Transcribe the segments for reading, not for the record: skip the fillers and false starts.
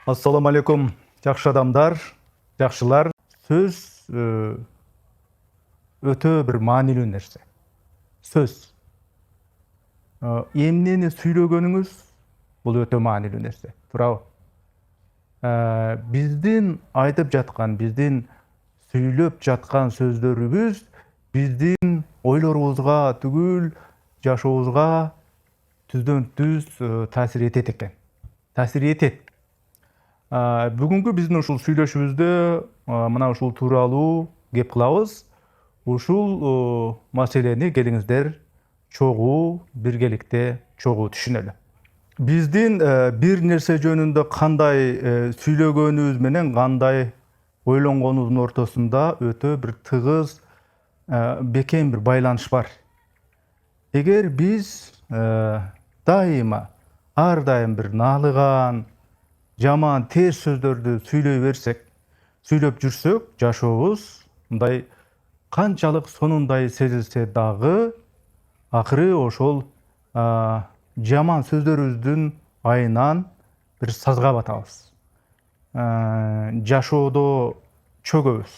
Assalamu alaikum, жакшы адамдар, жакшылар. Сөз өтө бир маанилүү нерсе. Сөз. Эмнени сүйлөгөнүңүз бул өтө маанилүү нерсе. Туурабы? Биздин айтып жаткан, биздин сүйлөп жаткан сөздөрүбүз биздин ойлорубузга түгүл, жашообузга түздөн түз таасир этет экен. Таасир этет. Бүгүнкү биздин ушул сүйлөшүүбүздө мына ушул тууралуу кеп кылабыз. Ушул маселени келиңиздер чогуу биргеликте чогуу түшүнөлү. Биздин бир нерсе жөнүндө кандай сүйлөгөнүбүз менен кандай ойлонгонубуздун ортосунда өтө бир тыгыз бекем бир байланыш бар. Эгер биз дайыма ар дайым бир наалыган, жаман, терс сөздөрдү сүйлөй берсек, сүйлөп жүрсөк, жашообуз мындай канчалык сонундай сезилсе дагы, акыры ошол жаман сөздөрүбүздүн айынан бир сазга батабыз. Жашоодо чөгөбүз.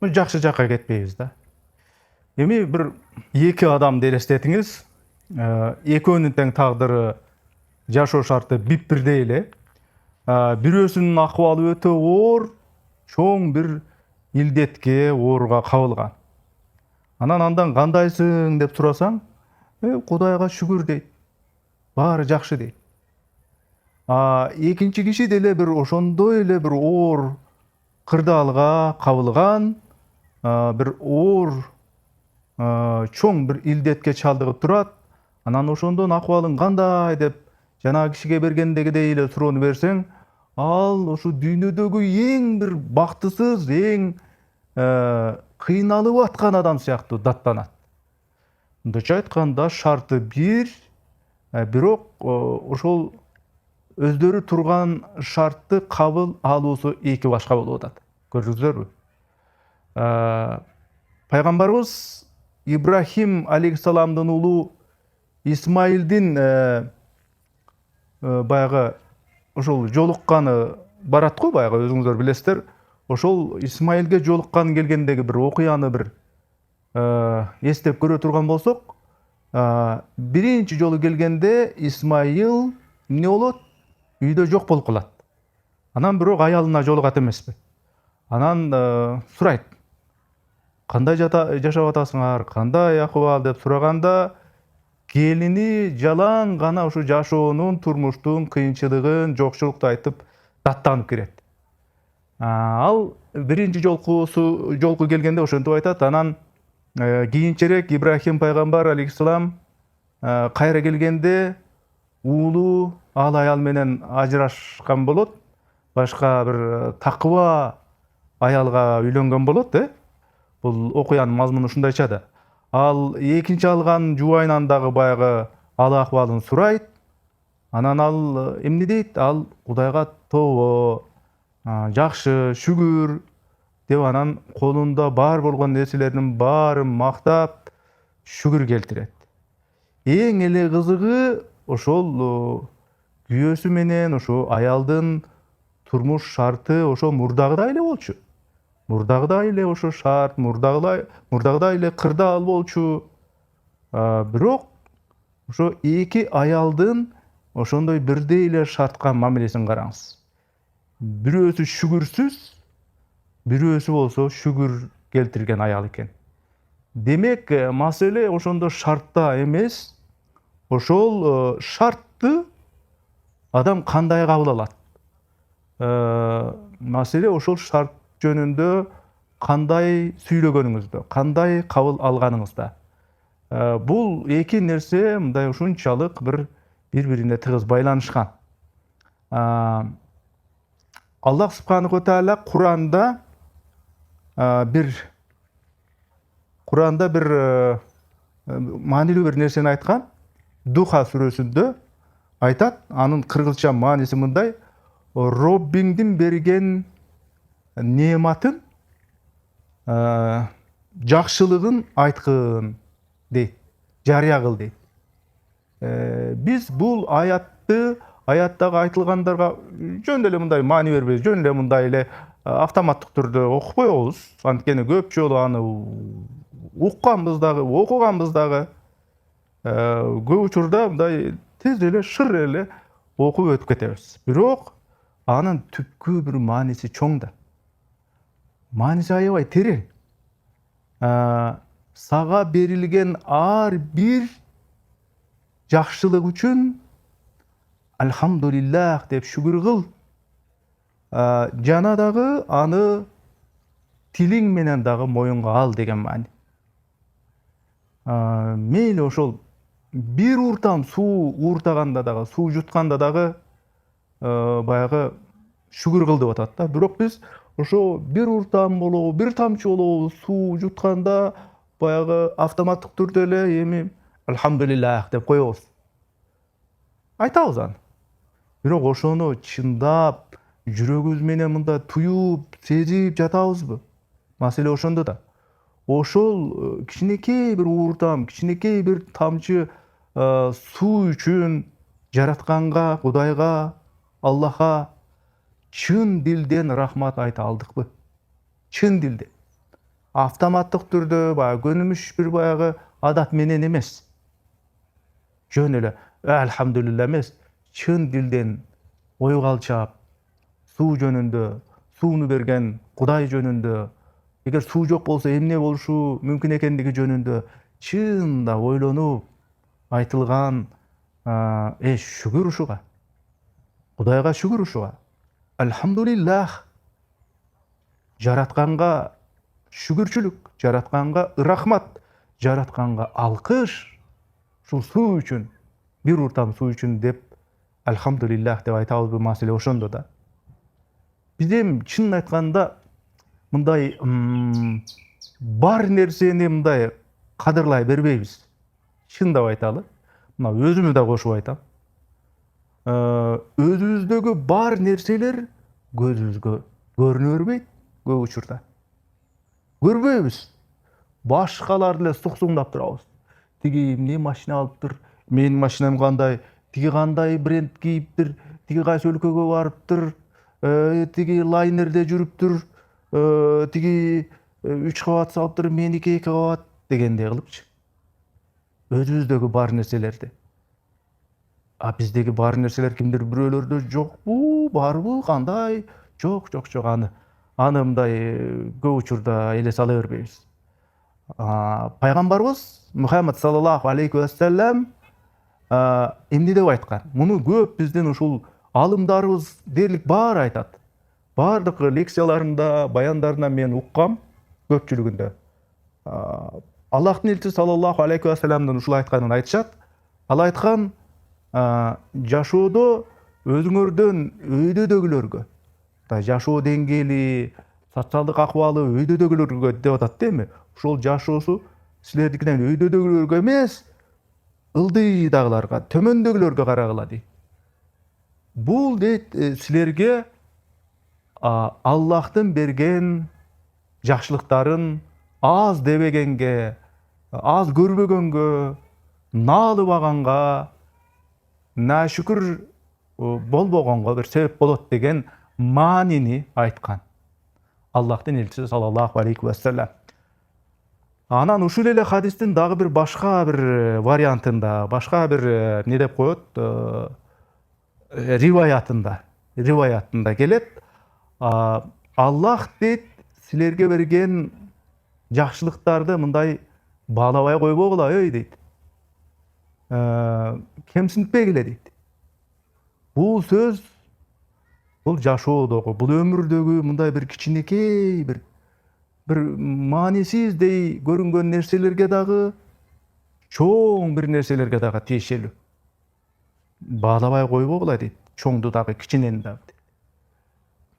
Жакшы жакка кетпейбиз да. Эми бир эки адамды элестетиңиз. Экөөнүн тең тагдыры, жашоо шарты бип-бирдей эле. Бирөөсүнүн акыбалы өтө оор, чоң бир илдетке, ооруга кабылган. Андан кандайсың деп сурасаң, Кудайга шүгүр дейт. Баары жакшы дейт. Экинчи киши деле бир ошондой эле бир оор кырдаалга кабылган, бир оор чоң бир илдетке чалдыгып турат. Анан ошондон акыбалың кандай деп жанагы кишиге бергендегидей эле суроону берсең, ал ушу дүйнөдөгү эң бир бактысыз, эң кыйналып аткан адам сыяктуу даттанат. Мындайча айтканда шарты бир, бирок ошол өздөрү турган шартты кабыл алуусу эки башка болуп атат. Көрдүңүздөрбү? Пайгамбарыбыз Ибрахим алейхиссаламдын уулу Исмаилдин баягы ошол жолукканы барат го, баягы өзүңүздөр билесиздер. Ошол Исмаилге жолуккан келгендеги бир окуяны бир эстеп көрө турган болсок, биринчи жолу келгенде Исмаил эмне болот? Үйдө жок болуп калат. Анан бирок аялына жолугат эмеспи? Анан сурайт. Кандай жашап атасыңар, кандай акыбал деп сураганда, келини жалаң гана ушу жашоонун, турмуштун кыйынчылыгын, жокчулукту айтып даттанып кирет. Ал биринчи жолку келгенде ошентип айтат. Анан кийинчерээк Ибрахим пайгамбар алейхиссалам кайра келгенде уулу ал аял менен ажырашкан болот. Башка бир такыба аялга үйлөнгөн болот, Бул окуянын мазмуну ушундайча да. Ал экинчи алган жубайынан дагы баягы ал акыбалын сурайт. Анан ал эмне дейт? Ал Кудайга тобо, жакшы, шүгүр деп анан колунда бар болгон нерселеринин баарын мактап, шүгүр келтирет. Эң эле кызыгы ошол күйөөсү менен ошо аялдын турмуш шарты ошо мурдагыдай эле болчу. Мурдагыдай эле ошо шарт, мурдагыдай эле кырдаал болчу. Бирок ошо эки аялдын ошондой бирдей эле шартка мамилесин караңыз. Бирөөсү шүгүрсүз, бирөөсү болсо шүгүр келтирген аял экен. Демек, маселе ошондо шартта эмес, ошол шартты адам кандай кабыл алат? Маселе ошол шарт жөнүндө кандай сүйлөгөнүңүздө, кандай кабыл алганыңызда. Бул эки нерсе мындай ушунчалык бири-бирине тыгыз байланышкан. Аллах субханаху тааля Куранда бир маанилүү бир нерсени айткан. Духа сүрөсүндө айтат, анын кыргызча мааниси мындай: Роббиңдин берген неематын, жакшылыгын айткын дейт, жарыя кыл дейт. Биз бул аятты аяттагы айтылгандарга жөн эле мындай маани бербейбиз, жөн эле мындай эле автоматтык түрдө окупай коебуз. Анткени көп жолу аны укканбыз дагы, окуганбыз дагы. Көп учурда мындай тез эле шыр эле окуп өтүп кетебиз. Бирок анын түпкү бир мааниси чоң да. Мааниси аябай терең. Сага берилген ар бир жакшылык үчүн Альхамдулиллах деп шүгүр кыл. Жана дагы аны тилиң менен дагы моюнга ал деген маани. Мейли ошол бир уртам суу ууртаганда дагы, суу жутканда дагы баягы шүгүр кыл деп атат да. Бирок биз ошо бир уртам болобу, бир тамчы болобу суу жутканда баягы автоматтык түрдө эле эми Альхамдулиллах деп коебуз. Айтабыз аны. Бирок ошону чындап жүрөгүбүз менен мында туюп, сезип жатабызбы? Маселе ошондо да. Ошол кичинекей бир ууртам, кичинекей бир тамчы суу үчүн жаратканга, Кудайга, Аллахка чын дилден рахмат айта алдыкпы? Чын дилден. Автоматтык түрдө баягы көнүмүш бир баягы адат менен эмес. Жөн эле Альхамдулилла эмес, чын дилден ойго алчап, суу жөнүндө, сууну берген Кудай жөнүндө, эгер суу жок болсо эмне болушу мүмкүн экендиги жөнүндө чында ойлонуп айтылган шүгүр ушуга. Кудайга шүгүр ушуга. Альхамдулиллах. Жаратканга шүгүрчүлүк, жаратканга рахмат, жаратканга алкыш. Ушул суу үчүн, бир уртам суу үчүн деп Альхамдулиллах деп айтабызбы? Маселе ошондо да. Биз эми чынын айтканда мындай бар нерсени мындай кадырлай бербейбиз. Чындап айталы. Мына өзүмү да кошуп айтам. Өзүбүздөгү бар нерселер көзүбүзгө көрүнө бербейт көп учурда. Көрбөйбүз. Башкаларды эле суксуңдап турабыз. Тиги эмне машина алыптыр, менин машинам кандай, тиги кандай бренд кийиптир, тиги кайсы өлкөгө барыптыр, тиги лайнерде жүрүптүр, тиги 3 кабат салыптыр, меники 2 кабат дегендей кылыпчы. Өзүбүздөгү бар нерселерди. Биздеги бар нерселер кимдир бирөөлөрдө жокпу, барбы, кандай? Жок, аны мындай көп учурда эле сала бербейбиз. Пайгамбарыбыз Мухаммад саллаллаху алейхи ва саллям эмне деп айткан? Муну көп биздин ушул алымдарыбыз дерлик баары айтат. Бардык лекцияларында, баяндарында мен уккам көпчүлүгүндө. Аллахтын элчиси саллаллаху алейхи ва саллямдын ушул айтканын айтышат. Ал айткан: жашоодо өзүңөрдөн өйдөдөгүлөргө, жашоо деңгээли, социалдык акыбалы өйдөдөгүлөргө деп атат да эми. Ушул жашоосу силердикинен өйдөдөгүлөргө эмес, ылдыйдагыларга, төмөндөгүлөргө карагыла дейт. Бул дейт силерге Аллахтын берген жакшылыктарын аз дебегенге, аз көрбөгөнгө, наалыбаганга, нашүкүр болбогонго бир себеп болот деген маанини айткан Аллахтын элчиси саллаллаху алейхи ва саллям. Анан ушул эле хадистин дагы бир башка бир вариантында, башка бир эмне деп коет, риваятында келет. Аллах дейт силерге берген жакшылыктарды мындай баалабай койбогула дейт. Кемсинтпегиле дейт. Бул сөз бул жашоодогу, бул өмүрдөгү мындай бир кичинекей бир маанисиздей көрүнгөн нерселерге дагы, чоң бир нерселерге дагы тиешелүү. Баалабай койбогула дейт, чоңду дагы, кичинени дагы.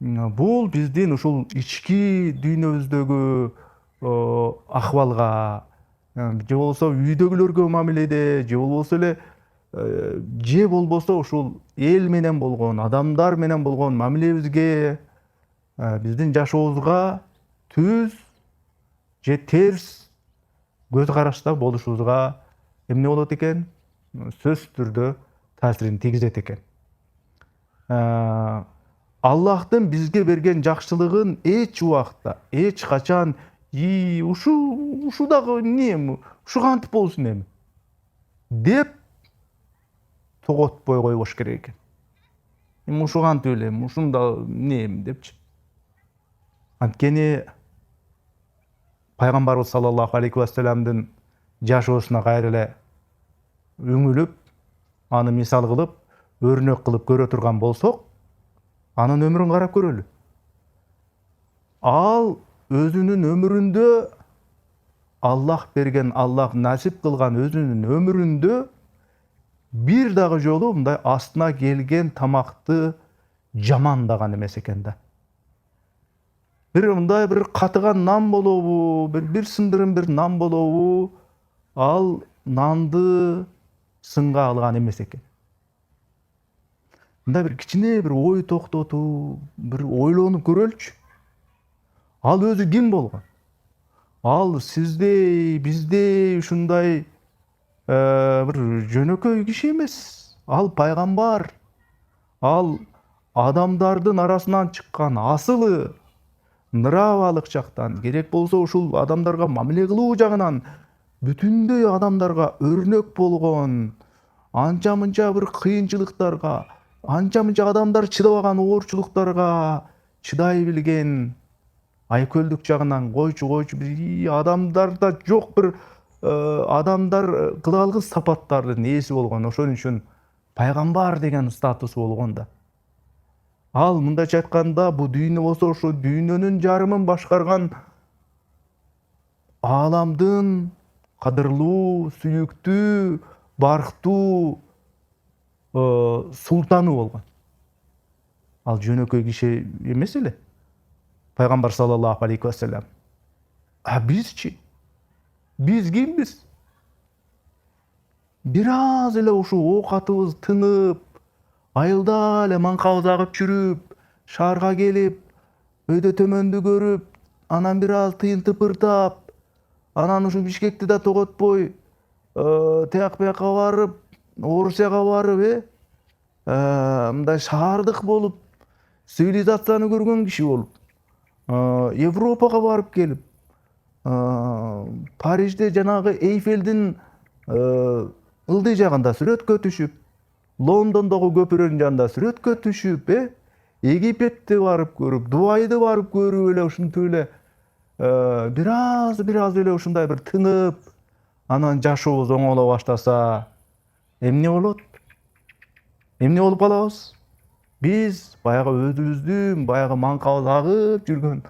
Бул биздин ушул ички дүйнөбүздөгү акыбалга, же болбосо үйдөгүлөргө мамиледе, же болбосо эле же болбосо ушул эл менен болгон, адамдар менен болгон мамилебизге, биздин жашообузга түз же терс көз карашта болушубузга эмне болот экен? Сөзсүз түрдө таасирин тийгизет экен. Аллахтын бизге берген жакшылыгын эч убакта, эч качан ушу дагы эмне, ушу кантип болсун эми деп тоготпой койбош керек экен. Эми ушу кантип эле, ушунда эмне депчи. Анткени пайгамбарыбыз саллаллаху алейхи вассаламдын жашоосуна кайра эле үңүлүп, аны мисал кылып, өрнөк кылып көрө турган болсок, анын өмүрүн карап көрөлү. Ал өзүнүн өмүрүндө Аллах берген, Аллах насип кылган өзүнүн өмүрүндө бир дагы жолу мындай астына келген тамакты жамандаган эмес экен да. Бир мындай бир катыган нан болобу, бир сындырым бир нан болобу, ал нанды сынга алган эмес экен. Мындай бир кичине бир ой токтотуп, бир ойлонуп көрөлүчү. Ал өзү ким болгон? Ал сиздей, биздей ушундай бир жөнөкөй киши эмес. Ал пайгамбар. Ал адамдардын арасынан чыккан асылы, нравалык жактан, керек болсо ушул адамдарга мамиле кылуу жагынан бүтүндөй адамдарга өрнөк болгон, анча-мынча бир кыйынчылыктарга, анча-мынча адамдар чыдабаган оорчулуктарга чыдай билген, айкөлдүк жагынан койчу адамдарда жок бир адамдар кылалгыс сапаттардын ээси болгон. Ошон үчүн пайгамбар деген статусу болгон да. Ал мындайча айтканда, бул дүйнө болсо ошо дүйнөнүн жарымын башкарган ааламдын кадырлуу, сүйүктүү, барктуу султаны болгон. Ал жөнөкөй киши эмес эле. Пайгамбар саллаллаху алейхи вассалам. А бизчи? Биз кимбиз? Бир аз эле ушу оокатыбыз тынып, айылда эле маңкабыз агып жүрүп, шаарга келип, өйдө төмөндү көрүп, анан бир аз тыйын тыпыртап, анан ушу Бишкекти да тоготпой, тияк бияка барып, Орусияга барып, мындай шаардык болуп, цивилизацияны көргөн киши болуп, Европага барып келип, Парижде жанагы Эйфелдин ылдый жагында сүрөткө түшүп, Лондондогу көпүрөнүн жанында сүрөткө түшүп, Египетти барып көрүп, Дубайды барып көрүп эле ушинтип эле бир аз эле ушундай бир тынып, анан жашообуз оңоло баштаса, эмне болот? Эмне болуп калабыз? Биз баягы өзүбүздүн баягы маңкабыз агып жүргөн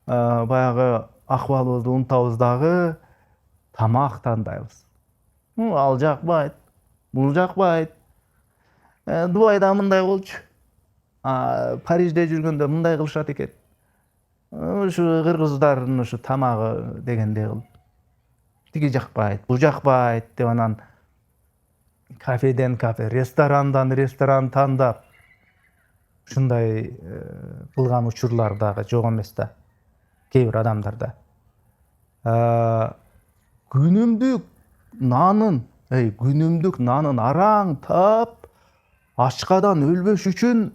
баягы акыбалыбызды унутабыз дагы, тамак тандайбыз. Ал жакпайт, бул жакпайт. Дубайда мындай болчу. Парижде жүргөндө мындай кылышат экен. Ушу кыргыздардын ушу тамагы дегендей кылып. Тиги жакпайт, бул жакпайт деп анан кафеден кафе, ресторандан ресторан тандап ушундай кылган учурлар дагы жок эмес да. Кээ бир адамдарда. Күнүмдүк нанын араң таап, ачкадан өлбөш үчүн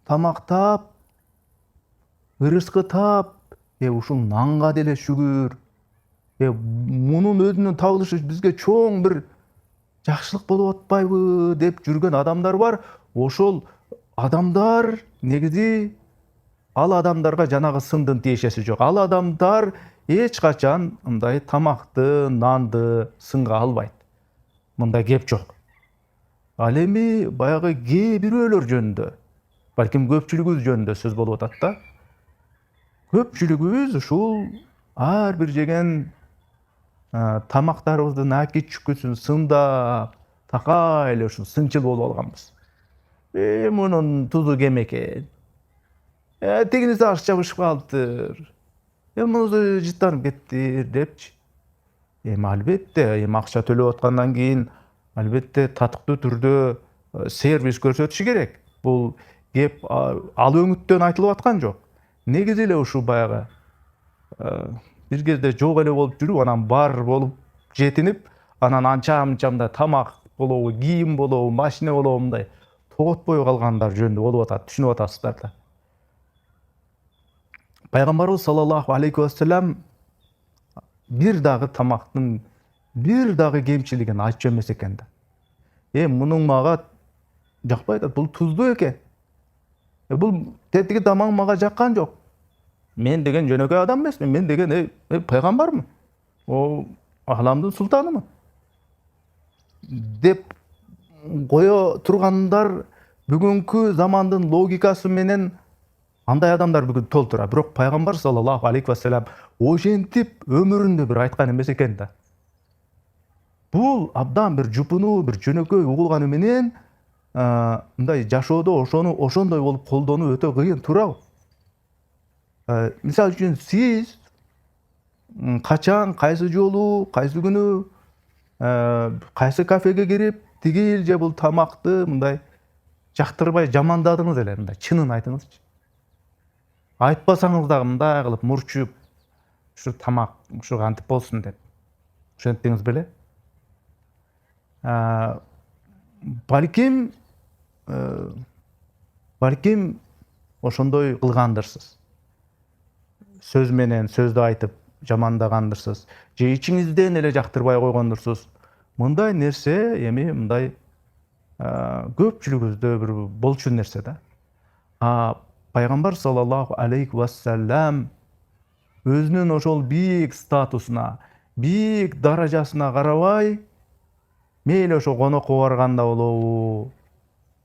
тамактап, ырыскы таап, ушул нанга деле шүгүр. Мунун өзүнүн табылышы бизге чоң бир жакшылык болуп атпайбы деп жүргөн адамдар бар. Ошол адамдар негизи ал адамдарга жанагы сындын тиешеси жок. Ал адамдар эч качан мындай тамакты, нанды сынга албайт. Мындай кеп жок. Ал эми баягы кээ бирөөлөр жөнүндө, балким көпчүлүгүбүз жөнүндө сөз болуп атат да. Көпчүлүгүбүз ушул ар бир жеген тамактарыбыздын аки чүкүсүн сындап, такай эле ушул сынчыл болуп алганбыз. Мунун тузу кем экен. Тигиниси аш жабышып калыптыр. Мунусу жыттанып кетиптир депчи. Албетте, акча төлөп аткандан кийин албетте татыктуу түрдө сервис көрсөтүшү керек. Бул кеп ал өңүттөн айтылып аткан жок. Негизи эле ушу баягы бир кезде жок эле болуп жүрүп, анан бар болуп жетинип, анан анча-мынча мындай тамак болобу, кийим болобу, машина болобу мындай тоготпой калгандар жөнүндө болуп атат, түшүнүп атасыздар да. Пайгамбарыбыз саллаллаху алейхи вассалам бир дагы тамактын бир дагы кемчилигин айтып эмес экен да. Мунун мага жакпайт, бул туздуу экен. Бул тетиги тамак мага жаккан жок. Мен деген жөнөкөй адам эмесмин. Мен деген пайгамбармын. Аламдын султанымын. Деп кое тургандар бүгүнкү замандын логикасы менен андай адамдар бүгүн толтура. Бирок пайгамбар саллаллаху алейхи вассалам ошентип өмүрүндө бир айткан эмес экен да. Бул абдан бир жупунуу, бир жөнөкөй угулганы менен мындай жашоодо ошондой болуп колдонуу өтө кыйын туурабы? Мисалы үчүн сиз качан, кайсы жолу, кайсы күнү, кайсы кафеге кирип, тигил же бул тамакты мындай жактырбай жамандадыңыз эле, мындай чынын айтыңызчы. Айтпасаңыз дагы мындай кылып мурчуп, ушу тамак ушу кантип болсун деп. Ошентиңиз беле? Балким ошондой кылгандырсыз. Сөз менен сөздү айтып жамандагандырсыз. Же ичиңизден эле жактырбай койгондурсуз. Мындай нерсе эми мындай көпчүлүгүбүздө бир болчу нерсе да. Пайгамбар саллаллаху алейхи вассалам өзүнүн ошол бийик статусуна, бийик даражасына карабай, мейли ошо конокко барганда болобу,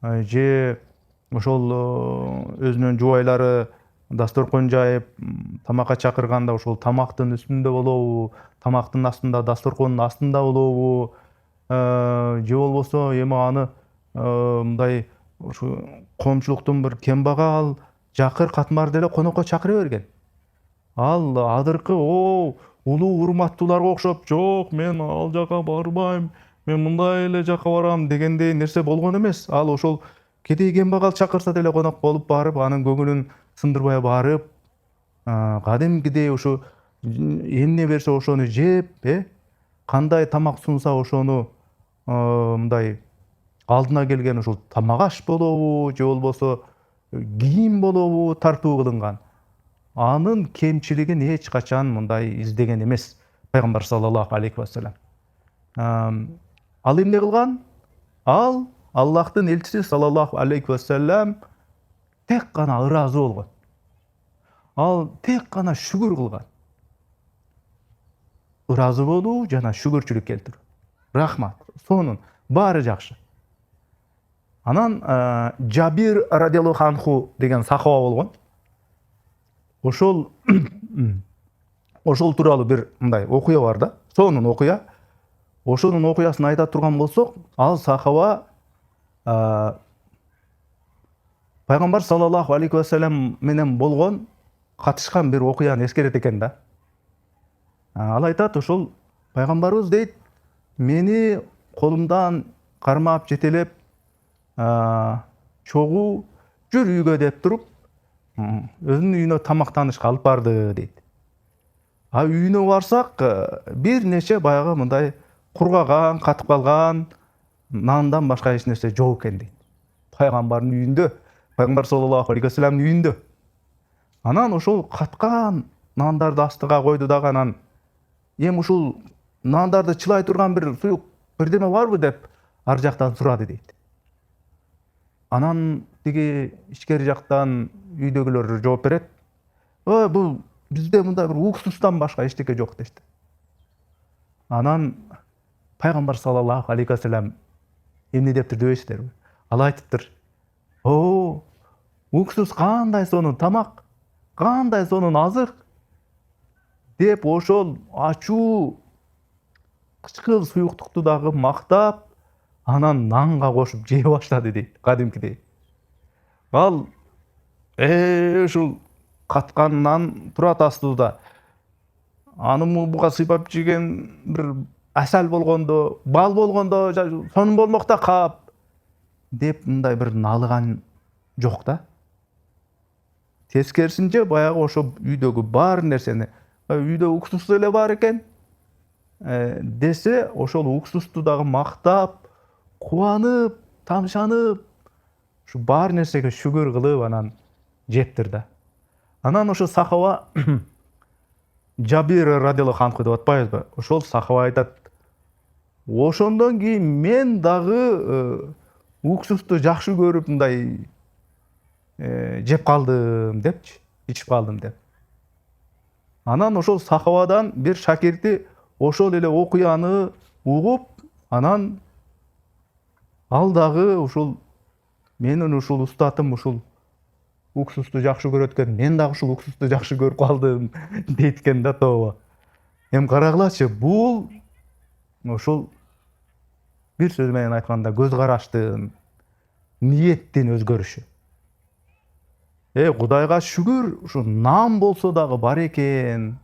же ошол өзүнүн жубайлары дасторкон жайып тамакка чакырганда ошол тамактын үстүндө болобу, тамактын астында, дасторкондун астында болобу, же болбосо эми аны мындай ушу коомчулуктун бир кембагал, жакыр катмарды эле конокко чакыра берген. Ал адыркы улуу урматтууларга окшоп, жок, мен ал жака барбайм, мен мындай эле жака барам дегендей нерсе болгон эмес. Ал ошол кедей кембагал чакырса деле конок болуп барып, анын көңүлүн сындырбай барып, кадимкидей ушу эмне берсе ошону жеп, кандай тамак сунса ошону мындай алдына келген ушул тамак аш болобу, же болбосо кийим болобу тартуу кылынган. Анын кемчилигин эч качан мындай издеген эмес пайгамбар саллаллаху алейхи вассалам. Ал эмне кылган? Ал Аллахтын элчиси саллаллаху алейхи вассалам тек гана ыраазы болгон. Ал тек гана шүгүр кылган. Ыраазы болуу жана шүгүрчүлүк келтирүү. Рахмат. Сонун баары жакшы. Анан Жабир радиаллаху анху деген сахаба болгон. Ошол тууралуу бир мындай окуя бар да. Сонун окуя. Ошонун окуясын айта турган болсок, ал сахаба пайгамбар саллаллаху алейхи вассалам менен болгон катышкан бир окуяны эскерет экен да. Ал айтат, ошол пайгамбарыбыз дейт, мени колумдан кармап жетелеп, чогуу жүр үйгө деп туруп, өзүнүн үйүнө тамактанышка алып барды дейт. Үйүнө барсак, бир нече баягы мындай кургаган, катып калган нандан башка эч нерсе жок экен дейт. Пайгамбардын үйүндө, пайгамбар саллаллаху алейхи вассаламдын үйүндө. Анан ошол каткан нандарды астыга койду дагы, анан эми ушул нандарды чылай турган бир суюк бирдеме барбы деп ар жактан сурады дейт. Анан тиги ичкери жактан үйдөгүлөр жооп берет. Бул бизде мындай бир уксустан башка эчтеке жок дешти. Анан пайгамбар саллаллаху алейхи вассалам эмне дептир дебейсиздерби? Ал айтыптыр. Уксус кандай сонун тамак, кандай сонун азык деп ошол ачуу кычкыл суюктукту дагы мактап, анан нанга кошуп жей баштады дейт, кадимкидей. Ал ушул каткан нан турат астыбызда. Аны буга сыйпап жеген бир асал болгондо, бал болгондо, сонун болмок да кап деп мындай бир налыган жок да. Тескерисинче баягы ошо үйдөгү бар нерсени, үйдө уксус эле бар экен десе, ошол уксусту дагы мактап, кубанып, тамшанып, ушу бар нерсеге шүгүр кылып анан жептир да. Анан ошо сахаба Жабир радиаллаху анху деп атпайбызбы? Ошол сахаба айтат: ошондон кийин мен дагы уксусту жакшы көрүп мындай жеп калдым депчи, ичип калдым деп. Анан ошол сахабадан бир шакирти ошол эле окуяны угуп, анан ал дагы ушул менин ушул устатым ушул уксусту жакшы көрөт экен, мен дагы ушул уксусту жакшы көрүп калдым дейт экен да тооба. Эми карагылачы, бул ушул бир сөз менен айтканда көз караштын, ниеттин өзгөрүшү. Кудайга шүгүр, ушу нан болсо дагы бар экен.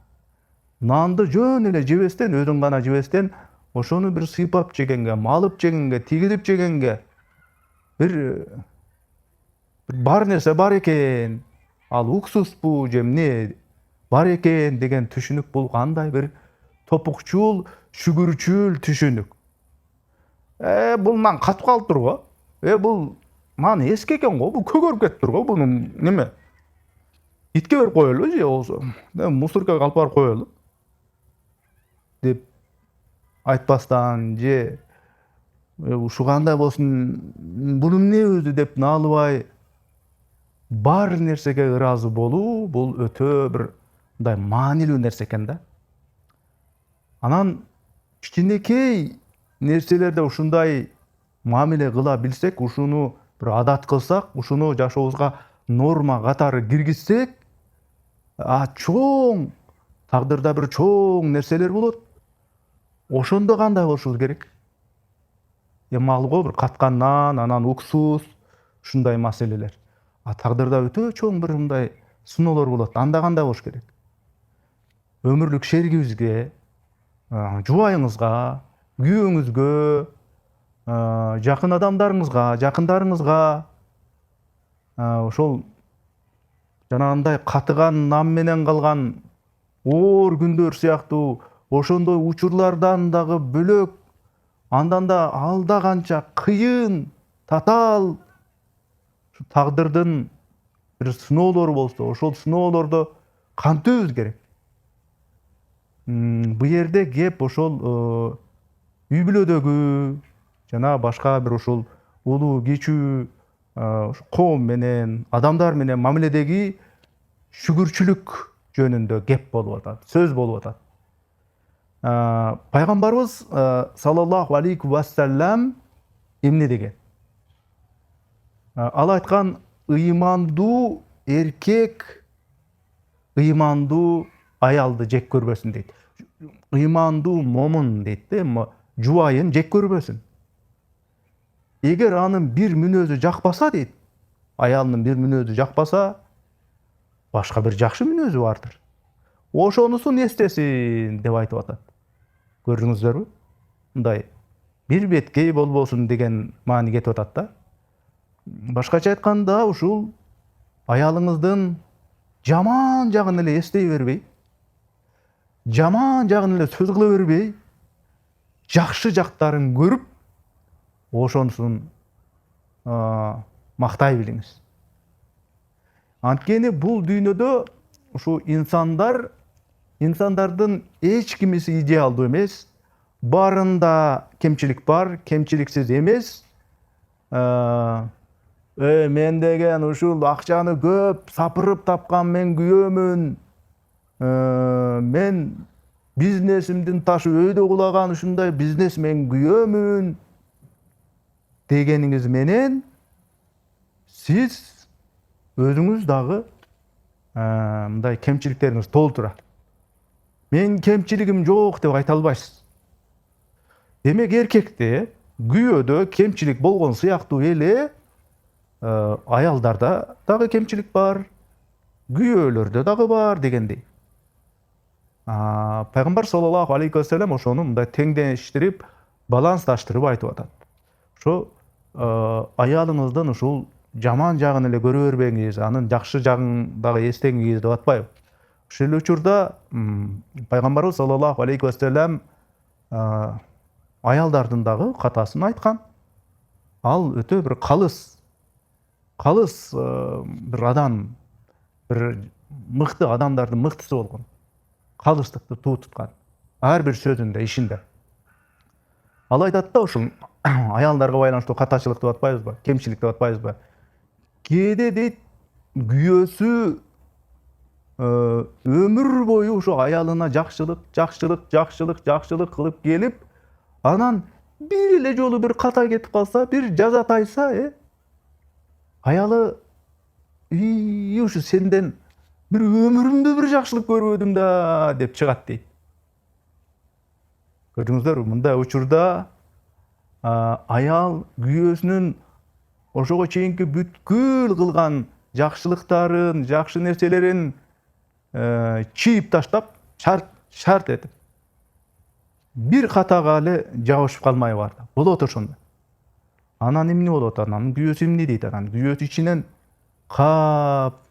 Нанды жөн эле жебестен, өзүң гана жебестен, ошону бир сыйпап жегенге, малып жегенге, тигизип жегенге бир бар нерсе бар экен. Ал уксуспу же эмне бар экен деген түшүнүк, бул кандай бир топукчул, шүгүрчүл түшүнүк. Бул нан катып калыптыр го. Бул нан эски экен го, бул көгөрүп кетиптир го, буну неме? Итке берип коелу же болсо, мусоркага алып барып коелу деп айтпастан, же ушу кандай болсун, бул эмне өзү деп наалыбай бар нерсеге ыраазы болуу, бул өтө бир мындай маанилүү нерсе экен да. Анан кичинекей нерселерде ушундай мамиле кыла билсек, ушуну бир адат кылсак, ушуну жашообузга норма катары киргизсек, чоң тагдырда бир чоң нерселер болот. Ошондо кандай болушубуз керек? Эми ал го бир каткан нан, анан уксус, ушундай маселелер. Тагдырда өтө чоң бир мындай сыноолор болот. Анда кандай болуш керек? Өмүрлүк шеригибизге, жубайыңызга, күйөөңүзгө, жакын адамдарыңызга, жакындарыңызга ошол жанагындай катыган нан менен калган оор күндөр сыяктуу ошондой учурлардан дагы бөлөк, андан да алда канча кыйын, татаал тагдырдын бир сыноолору болсо, ошол сыноолордо кантөбүз керек? Бу жерде кеп ошол үй бүлөдөгү жана башка бир ушул улуу кичүү коом менен, адамдар менен мамиледеги шүгүрчүлүк жөнүндө кеп болуп атат, сөз болуп атат. Пайгамбарыбыз саллаллаху алейхи вассалам эмне деген? Ал айткан: ыймандуу эркек ыймандуу аялды жек көрбөсүн дейт. Ыймандуу момун дейт да, жубайын жек көрбөсүн. Эгер анын бир мүнөзү жакпаса дейт, аялынын бир мүнөзү жакпаса, башка бир жакшы мүнөзү бардыр. Ошонусун эстесин деп айтып атат. Көрдүңүздөрбү? Мындай бир беткей болбосун деген маани кетип атат да. Башкача айтканда, ушул аялыңыздын жаман жагын эле эстей бербей, жаман жагын эле сөз кыла бербей, жакшы жактарын көрүп, ошонусун мактай билиңиз. Анткени бул дүйнөдө ушу инсандардын эч кимиси идеалдуу эмес, барында кемчилик бар, кемчиликсиз эмес. Мен деген ушул акчаны көп сапырып тапкан мен күйөөмүн. Мен бизнесимдин ташы өйдө кулаган ушундай бизнесмен күйөөмүн дегениңиз менен сиз өзүңүз дагы мындай кемчиликтериңиз толтура. Мен кемчилигим жок деп айта албайсыз. Демек эркекте, күйөөдө кемчилик болгон сыяктуу эле аялдарда дагы кемчилик бар, күйөөлөрдө дагы бар дегендей. Пайгамбар саллаллаху алейхи вассалам ошону мындай теңдештирип, балансташтырып айтып атат. Ошо аялыңыздын ушул жаман жагын эле көрө бербеңиз, анын жакшы жагын дагы эстеңиз деп атпайбы? Ошол эле учурда Пайгамбарыбыз саллаллаху алейхи вассалам аялдардын дагы катасын айткан. Ал өтө бир калыс. калыс бир адам, бир мыкты адамдардын мыктысы болгон, калыстыкты туу туткан ар бир сөзүндө, ишинде. Ал айтат да, ушул аялдарга байланыштуу катачылык деп атпайбызбы, кемчилик деп атпайбызбы? Кээде дейт, күйөөсү өмүр бою ошо аялына жакшылык кылып келип, анан бир эле жолу бир ката кетип калса, бир жаза тайса, аялы ушу сенден бир өмүрүмдө бир жакшылык көрбөдүм да деп чыгат дейт. Көрдүңүздөрбү, мындай учурда аял күйөөсүнүн ошого чейинки бүткүл кылган жакшылыктарын, жакшы нерселерин чийип таштап, шарт этип, бир катага эле жабышып калмай барды. Болот ошондой. Анан эмне болот? Анан күйөөсү эмне дейт? Анан күйөөсү ичинен кап,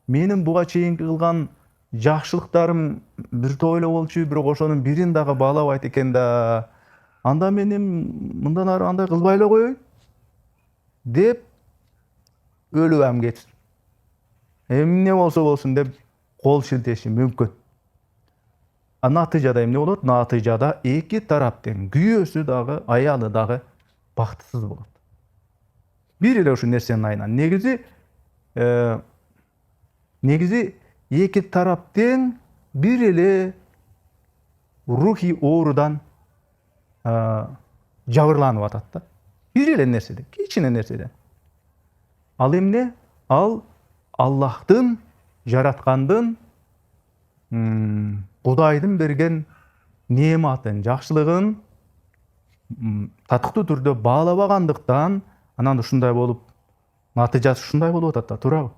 менин буга чейинки кылган жакшылыктарым бир топ эле болчу, бирок ошонун бирин дагы баалабайт экен да. Анда мен мындан ары андай кылбай эле коеюн деп өлүп кетсин. Эмне болсо болсун деп кол шилтеши мүмкүн. Натыйжада эмне болот? Натыйжада эки тараптын, күйөөсү дагы, аялы дагы бактысыз болот. Бир эле ушул нерсенин айынан. Негизи эки тараптын бир эле рухий оорудан жабырланып атат да. Бир эле нерседен, кичине нерседен. Ал эмне? Ал Аллахтын, жараткандын, Кудайдын берген неематын, жакшылыгын татыктуу түрдө баалабагандыктан, анан ушундай болуп, натыйжасы ушундай болуп атат да, туурабы?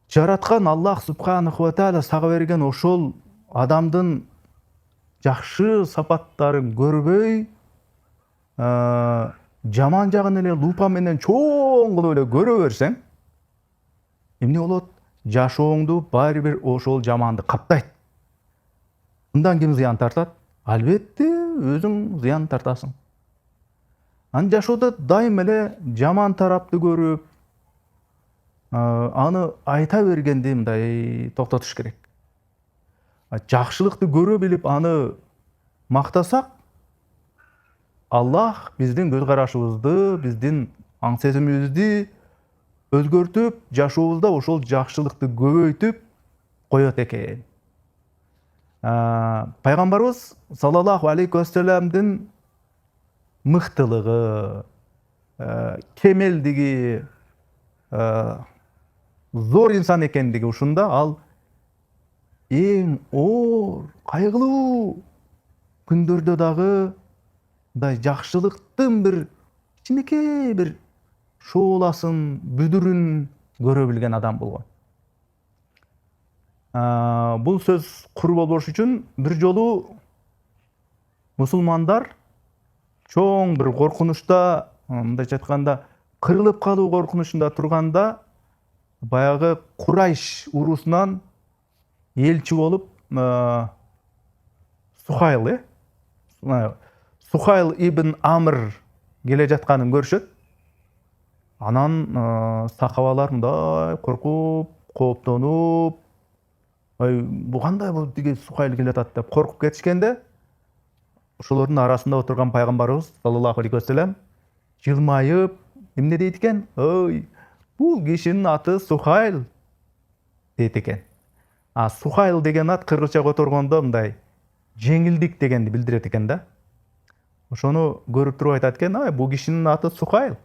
Жараткан Аллах субханаху ва тааля сага берген ошол адамдын жакшы сапаттарын көрбөй, жаман жагын эле лупа менен чоң кылып эле көрө берсең, эмне болот? Жашооңду баары бир ошол жаманды каптайт. Мындан ким зыян тартат? Албетте, өзүң зыян тартасың. Анан жашоодо дайым эле жаман тарапты көрүп, аны айта бергенди мындай токтотуш керек. Жакшылыкты көрө билип, аны мактасак, Аллах биздин көз карашыбызды, биздин аң сезимибизди өзгөртүп, жашообузда ошол жакшылыкты көбөйтүп коет экен. Пайгамбарыбыз саллаллаху алейхи вассаламдын мыктылыгы, кемелдиги, зор инсан экендиги ушунда. Ал эң оор, кайгылуу күндөрдө дагы мындай жакшылыктын бир кичинекей бир шооласын, бүдүрүн көрө билген адам болгон. Бул сөз кур болбош үчүн бир жолу мусулмандар чоң бир коркунучта, мындайча айтканда, кырылып калуу коркунучунда турганда, баягы Курайш урусунан элчи болуп Сухайл ибн Амр келе жатканын көрүшөт. Анан сахабалар мындай коркуп, кооптонуп, бу кандай бул тиги Сухайл келе атат деп коркуп кетишкенде, ошолордун арасында отурган пайгамбарыбыз саллаллаху алейхи вассалам жылмайып эмне дейт экен? Бул кишинин аты Сухайл дейт экен. Сухайл деген ат кыргызча которгондо мындай жеңилдик дегенди билдирет экен да. Ошону көрүп туруп айтат экен, бул кишинин аты Сухайл.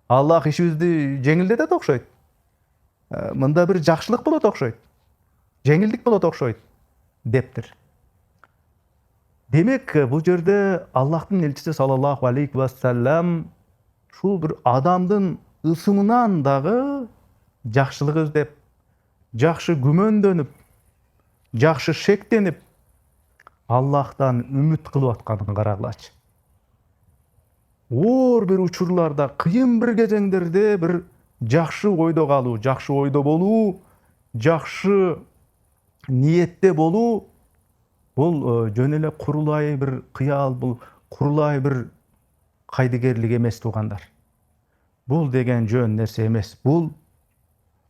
Аллах ишибизди жеңилдетет окшойт. Мында бир жакшылык болот окшойт. Жеңилдик болот окшойт дептир. Демек, бул жерде Аллахтын элчиси саллаллаху алейхи вассалам ушул бир адамдын ысымынан дагы жакшылык издеп, жакшы күмөндөнүп, жакшы шектенип, Аллахтан үмүт кылып атканын карагылачы. Оор бир учурларда, кыйын бир кезеңдерде бир жакшы ойдо калуу, жакшы ойдо болуу, жакшы ниетте болуу, бул жөн эле курулай бир кыял, бул курулай бир кайдыгерлик эмес, туугандар. бул деген жөн нерсе эмес. Бул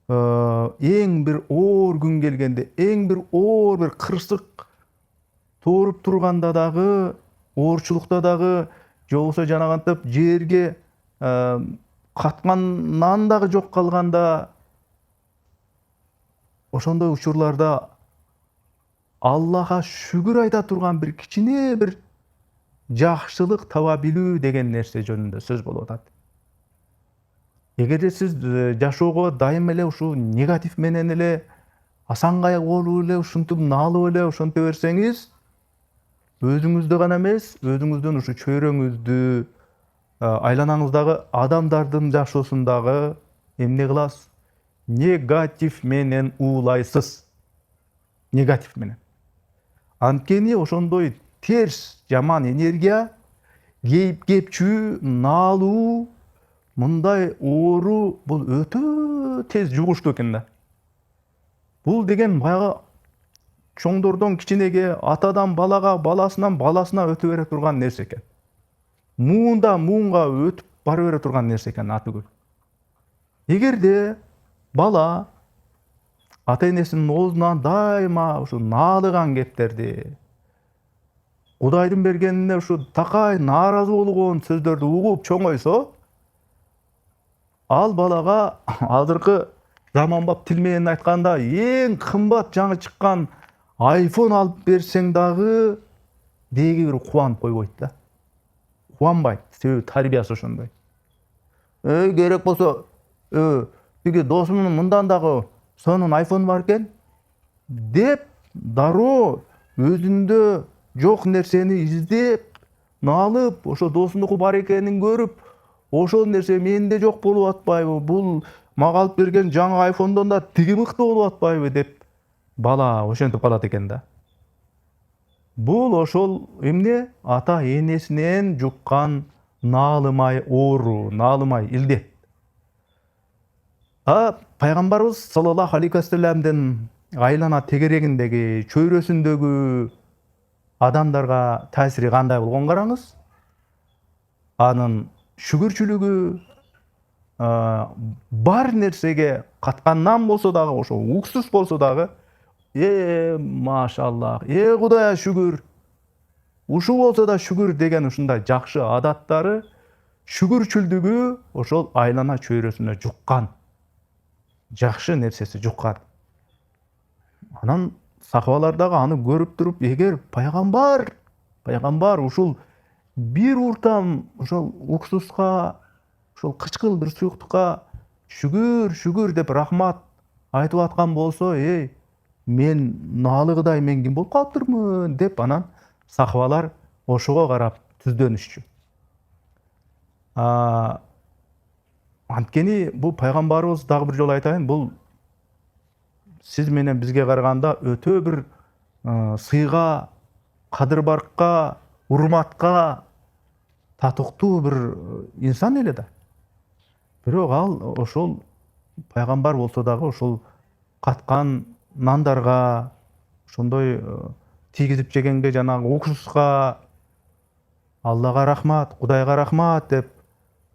эң бир оор күн келгенде, эң бир оор бир кырсык тууруп турганда дагы, оорчулукта дагы, же болбосо жанагынтип жерге каткан нан дагы жок калганда, ошондой учурларда Аллага шүгүр айта турган бир кичине бир жакшылык таба билүү деген нерсе жөнүндө сөз болуп атат. Эгерде сиз жашоого дайым эле ушул негатив менен эле асан кайгылуу эле ушинтип наалып эле ошонто берсеңиз, өзүңүздү гана эмес, өзүңүздүн ушу чөйрөңүздү, айланаңыздагы адамдардын жашоосун дагы эмне кыласыз? Негатив менен уулайсыз. Негатив менен. Анткени ошондой терс, жаман энергия, кепчүү, наалуу, мындай оору бул өтө тез жугуштуу экен да. Бул деген баягы чоңдордон кичинеге, атадан балага, баласынан баласына өтө бере турган нерсе экен. Муундан муунга өтүп бара бере турган нерсе экен атүгүл. Эгерде бала ата энесинин оозунан дайыма ушу наалыган кептерди, Кудайдын бергенине ушу такай нааразы болгон сөздөрдү угуп чоңойсо, ал балага азыркы заманбап тил менен айтканда эң кымбат жаңы чыккан iPhone алып берсең дагы деги бир кубанып койбойт да. Кубанбайт, себеби тарбиясы ошондой. Керек болсо, тиги досумдун мындан дагы сонун iPhone бар экен деп дароо өзүндө жок нерсени издеп, наалып, ошо досундуку бар экенин көрүп, ошол нерсе менде жок болуп атпайбы, бул мага алып берген жаңы iPhone'дон да тиги мыкты болуп атпайбы деп бала ошентип калат экен да. Бул ошол эмне? Ата энесинен жуккан наалымай оору, наалымай илдет. Пайгамбарыбыз саллаллаху алейхи вассаламдын айлана тегерегиндеги, чөйрөсүндөгү адамдарга таасири кандай болгон караңыз. Анын шүгүрчүлүгү, бар нерсеге каткандан болсо дагы, ошо уксус болсо дагы, машаллах, Кудайга шүгүр, ушу болсо да шүгүр деген ушундай жакшы адаттары, шүгүрчүлдүгү ошол айлана чөйрөсүнө жуккан. Жакшы нерсеси жуккан. Анан сахабалар дагы аны көрүп туруп, эгер пайгамбар ушул бир уртам ошол уксуска, ошол кычкыл бир суюктукка шүгүр деп рахмат айтып аткан болсо, мен наалыгыдай мен ким болуп калыптырмын деп анан сахабалар ошого карап түздөнүшчү. Анткени бул пайгамбарыбыз дагы бир жолу айтайын, бул сиз менен бизге караганда өтө бир сыйга, кадыр-баркка, урматка татыктуу бир инсан эле да. Бирок ал ошол пайгамбар болсо дагы ошол каткан нандарга, ошондой тийгизип жегенге, жанагы уксуска Аллага рахмат, Кудайга рахмат деп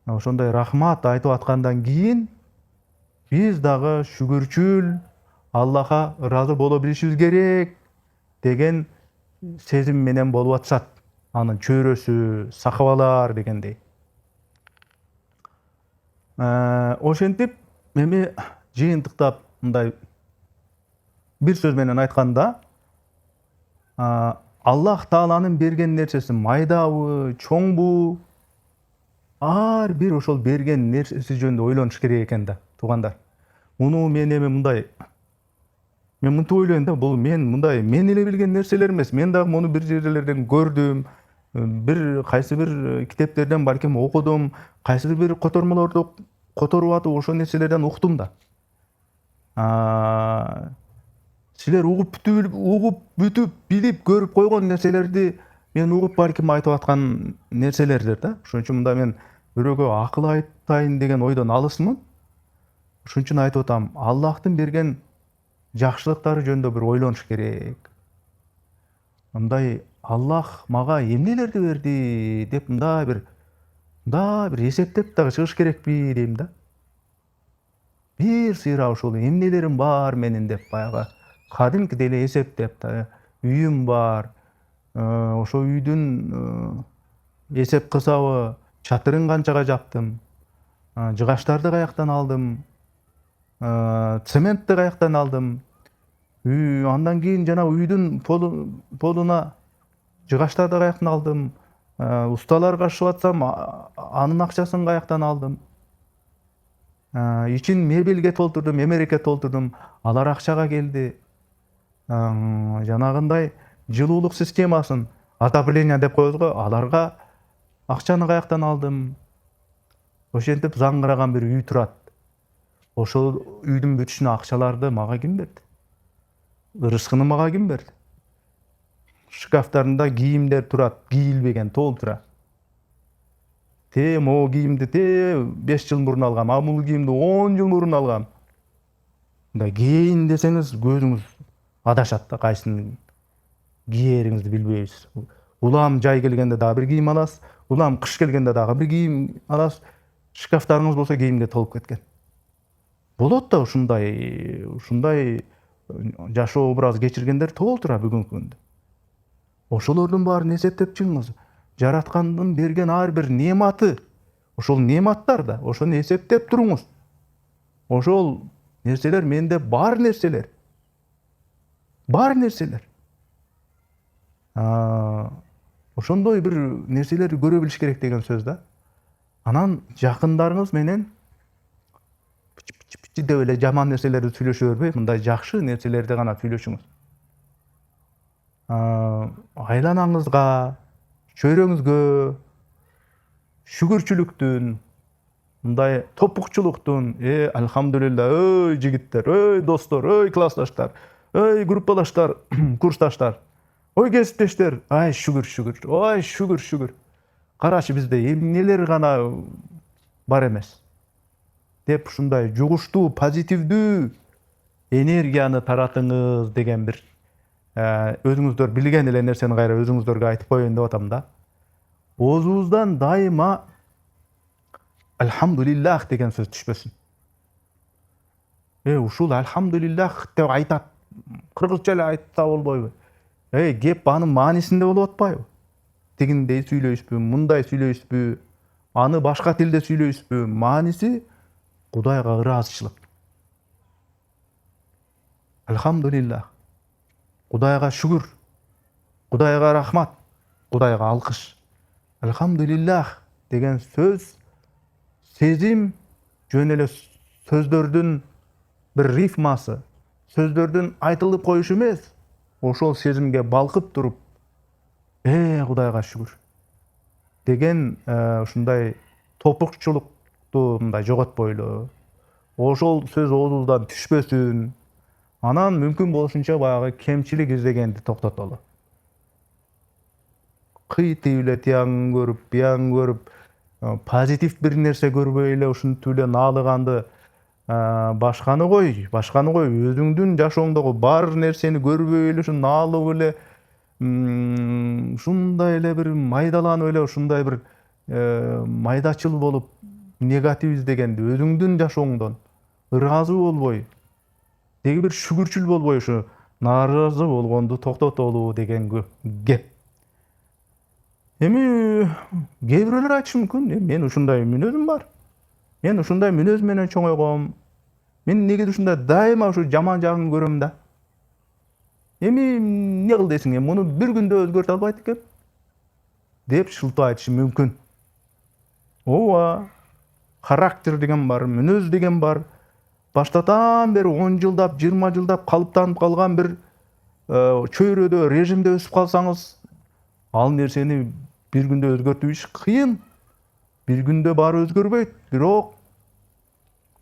ошондой рахмат айтып аткандан кийин биз дагы шүгүрчүл, Аллага ыраазы боло билишибиз керек деген сезим менен болуп атышат. Анын чөйрөсү, сахабалар дегендей. Ошентип эми жыйынтыктап мындай бир сөз менен айтканда, Аллах Тааланын берген нерсеси майдабы, чоңбу, ар бир ошол берген нерсеси жөнүндө ойлонуш керек экен да, туугандар. Муну мен эми мындай, мен мынтип ойлойм да, бул мен эле билген нерселер эмес. Мен дагы муну бир жерлерден көрдүм, бир кайсы бир китептерден балким окудум, кайсы бир котормолорду которуп атып ошол нерселерден уктум да. Силер угуп бүтүп, билип, көрүп койгон нерселерди мен угуп балким айтып аткан нерселердир да. Ошон үчүн мында мен бирөөгө акыл айтайын деген ойдон алысмын. Ошон үчүн айтып атам, Аллахтын берген жакшылыктары жөнүндө бир ойлонуш керек. Мындай Аллах мага эмнелерди берди деп мындай бир да бир эсептеп дагы чыгыш керекпи дейм да. Бир сыйра ушул эмнелерим бар менин деп баягы кадимкидей эле эсептеп да, үйүм бар. Ошо үйдүн эсеп кысабы, чатырын канчага жаптым, жыгачтарды каяктан алдым, цементти каяктан алдым. Андан кийин жанагы үйдүн полуна жыгачтарды каяктан алдым, усталар кашып атсам, анын акчасын каяктан алдым. Ичин мебелге толтурдум, эмереке толтурдум, алар акчага келди. Жанагындай жылуулук системасын, отопление деп коебуз го, аларга акчаны каяктан алдым. Ошентип заңгыраган бир үй турат. Ошол үйдүн бүтүшүнө акчаларды мага ким берди? Ырыскыны мага ким берди? Шкафтарында кийимдер турат, кийилбеген толтура. Могу кийимди 5 жыл мурун алгам, бул кийимди 10 жыл мурун алгам. Мындай кийейин десеңиз көзүңүз адашат да, кайсысын кийериңизди билбейсиз. Улам жай келгенде дагы бир кийим аласыз, улам кыш келгенде дагы бир кийим аласыз. Шкафтарыңыз болсо кийимге толуп кеткен. Болот да ушундай жашоо образ кечиргендер толтура бүгүнкү күндө. Ошолордун баарын эсептеп чыгыңыз. Жараткандын берген ар бир неаматы, ошол неаматтар да, ошону эсептеп туруңуз. Ошол нерселер менде бар нерселер. Бар нерселер. Ошондой бир нерселерди көрө билиш керек деген сөз да. Анан жакындарыңыз менен пичи деп эле жаман нерселерди сүйлөшө бербей, мындай жакшы нерселерди гана сүйлөшүңүз. Айланаңызга, чөйрөңүзгө шүгүрчүлүктүн, мындай топукчулуктун, альхамдулилла, ой жигиттер, ой достор, ой классташтар, ой группалаштар, курсташтар, ой кесиптештер, ай шүгүр, ой шүгүр. Карачы бизде эмнелер гана бар эмес деп ушундай жугуштуу, позитивдүү энергияны таратыңыз деген бир өзүңүздөр билген эле нерсени кайра өзүңүздөргө айтып коеюн деп атам да. Оозубуздан дайыма альхамдулиллах деген сөз түшпөсүн. Ушул альхамдулиллах деп айтат. Кыргызча эле айтса болбойбу? Кеп анын маанисинде болуп атпайбы? Тигиндей сүйлөйсүзбү, мындай сүйлөйсүзбү, аны башка тилде сүйлөйсүзбү? Мааниси Кудайга ыраазычылык. Альхамдулиллах. Кудайга шүгүр. Кудайга рахмат. Кудайга алкыш. Альхамдулиллах деген сөз сезим жөн эле сөздөрдүн бир рифмасы, сөздөрдүн айтылып коюшу эмес. Ошол сезимге балкып туруп, Кудайга шүгүр деген ушундай топукчулукту мындай жоготпойлу. Ошол сөз оозубуздан түшпөсүн. Анан мүмкүн болушунча баягы кемчилик издегенди токтотолу. Кыйтып эле тиягын көрүп, биягын көрүп, позитив бир нерсе көрбөй эле ушинтип эле наалыганды, башканы кой, өзүңдүн жашооңдогу бар нерсени көрбөй эле ушу наалып эле, ушундай эле бир майдаланып эле, ушундай бир майдачыл болуп, негатив издегенди өзүңдүн жашооңдон ыраазы болбой, деги бир шүгүрчүл болбой ушу нааразы болгонду токтотолу деген кеп. Эми кээ бирөөлөр айтышы мүмкүн, мен ушундай мүнөзүм бар. Мен ушундай мүнөз менен чоңойгом. Мен негизи ушундай дайыма ушу жаман жагын көрөм да. Эми эмне кыл десиң, муну бир күндө өзгөртө албайт экем деп шылтоо айтышы мүмкүн. Ооба, характер деген бар, мүнөз деген бар. Баштатан бери 10 жылдап, 20 жылдап калыптанып калган бир чөйрөдө, режимде өсүп калсаңыз, ал нерсени бир күндө өзгөртүү иш кыйын. Бир күндө баары өзгөрбөйт. Бирок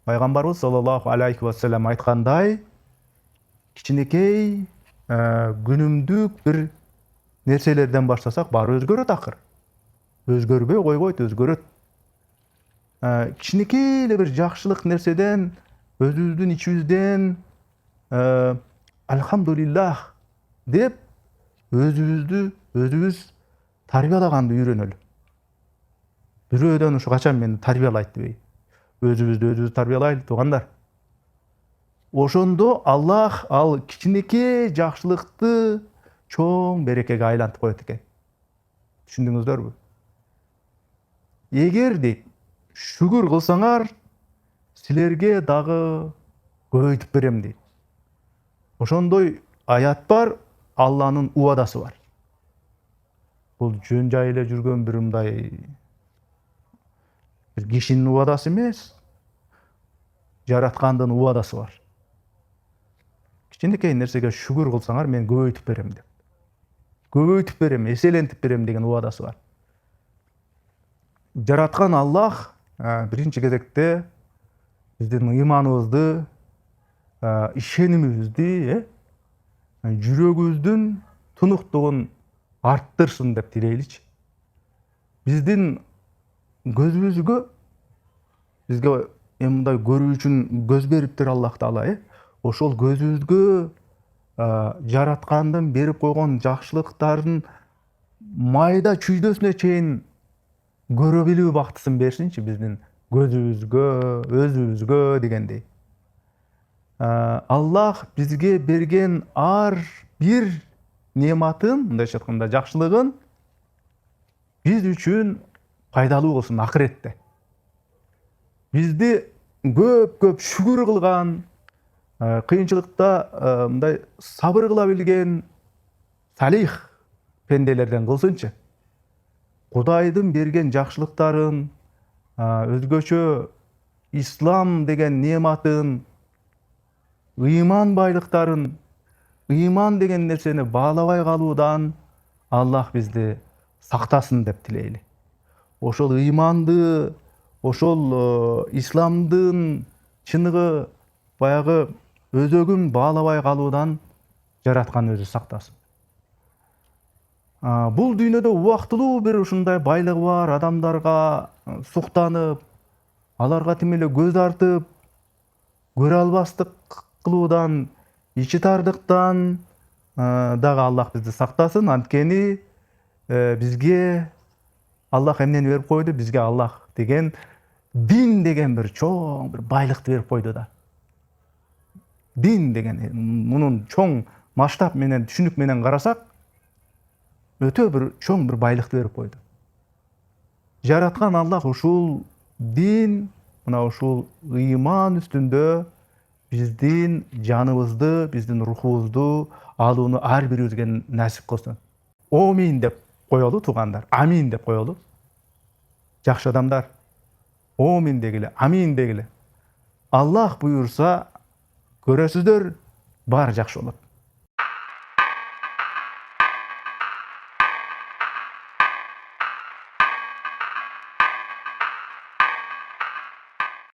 пайгамбарыбыз саллаллаху алейхи вассалам айткандай, кичинекей күнүмдүк бир нерселерден баштасак баары өзгөрөт акыр. Өзгөрбөй койбойт, өзгөрөт. Кичинекей эле бир жакшылык нерседен, өзүбүздүн ичибизден альхамдулиллах деп өзүбүз тарбиялаганды үйрөнөлү. бирөөдөн ушу качан мени тарбиялайт дебей. Өзүбүздү өзүбүз тарбиялайлы туугандар. Ошондо Аллах ал кичинекей жакшылыкты чоң берекеге айлантып коет экен. Түшүндүңүздөрбү? Эгер дейт, шүгүр кылсаңар, силерге дагы көбөйтүп берем дейт. Ошондой аят бар, Алланын убадасы бар. Бул жөн жай эле жүргөн бир мындай бир кишинин убадасы эмес, жараткандын убадасы бар. Кичинекей нерсеге шүгүр кылсаңар, мен көбөйтүп берем деп. Көбөйтүп берем, эселентип берем деген убадасы бар. Жараткан Аллах биринчи кезекте биздин ыйманыбызды, ишенимибизди, жүрөгүбүздүн тунуктугун арттырсын деп тилейличи. Биздин көзүбүзгө, бизге мындай көрүү үчүн көз бериптир Аллах Таала, ошол көзүбүзгө жараткандын берип койгон жакшылыктарын майда чүйдөсүнө чейин көрө билүү бактысын берсинчи биздин көзүбүзгө, өзүбүзгө дегендей. Аллах бизге берген ар бир нематын, мындайча айтканда жакшылыгын биз үчүн пайдалуу кылсын акыретте. Бизди көп шүгүр кылган, кыйынчылыкта мындай сабыр кыла билген салих пенделерден кылсынчы. Кудайдын берген жакшылыктарын, өзгөчө ислам деген нематын, ыйман байлыктарын, ыйман деген нерсени баалабай калуудан Аллах бизди сактасын деп тилейли. Ошол ыйманды, ошол исламдын чыныгы баягы өзөгүн баалабай калуудан жараткан өзү сактасын. Бул дүйнөдө убактылуу бир ушундай байлыгы бар адамдарга суктанып, аларга тим эле көз артып, көрө албастык кылуудан, ичи тардыктан дагы Аллах бизди сактасын. Анткени бизге Аллах эмнени берип койду? Бизге Аллах деген дин деген бир чоң бир байлыкты берип койду да. Дин деген мунун чоң масштаб менен, түшүнүк менен карасак, өтө бир чоң бир байлыкты берип койду. Жараткан Аллах ушул дин, мына ушул ыйман үстүндө биздин жаныбызды, биздин рухубузду алууну ар бирибизге насип кылсын. Омин деп коелу туугандар, амин деп коелу. Жакшы адамдар, омин дегиле, амин дегиле. Аллах буйрса, көрөсүздөр, баары жакшы болот.